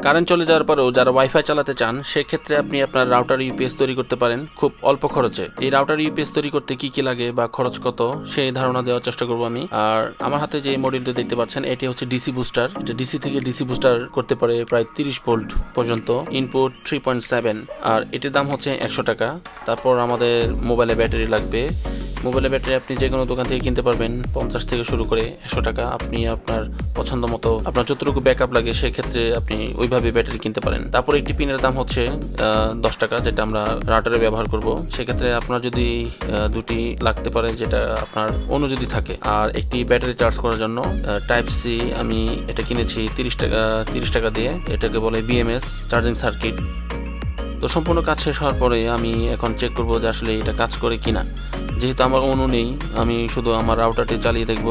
Current চলে যাওয়ার পরেও যারা ওয়াইফাই চালাতে চান সেক্ষেত্রে আপনি আপনার রাউটার ইউপিএস তৈরি করতে পারেন খুব অল্প খরচে। এই রাউটার ইউপিএস তৈরি করতে কি কি লাগে বা খরচ কত সেই ধারণা দেওয়ার চেষ্টা করবো আমি। আর আমার হাতে যে মডিউলটি দেখতে পাচ্ছেন এটি হচ্ছে ডিসি বুস্টার, এটা ডিসি থেকে ডিসি বুস্টার করতে পারে প্রায় 30 ভোল্ট পর্যন্ত, ইনপুট 3.7, আর এটির দাম হচ্ছে 100 টাকা। তারপর আমাদের মোবাইলে ব্যাটারি লাগবে। মোবাইলে ব্যাটারি আপনি যে কোনো দোকান থেকে কিনতে পারবেন, 50 থেকে শুরু করে 100 টাকা। আপনি আপনার পছন্দ মতো আপনার যতটুকু ব্যাকআপ লাগে সেক্ষেত্রে আপনি ওইভাবে ব্যাটারি কিনতে পারেন। তারপর একটি পিনের দাম হচ্ছে 10 টাকা, যেটা আমরা রাউটারে ব্যবহার করব। সেক্ষেত্রে আপনার যদি দুটি লাগতে পারে, যেটা আপনার অন্য যদি থাকে। আর একটি ব্যাটারি চার্জ করার জন্য টাইপ সি, আমি এটা কিনেছি 30 টাকা দিয়ে। এটাকে বলে বিএমএস চার্জিং সার্কিট। তো সম্পূর্ণ কাজ শেষ হওয়ার পরে আমি এখন চেক করব যে আসলে এটা কাজ করে কিনা। যেহেতু আমার অণু নেই, আমি শুধু আমার রাউটারটি চালিয়ে দেখব।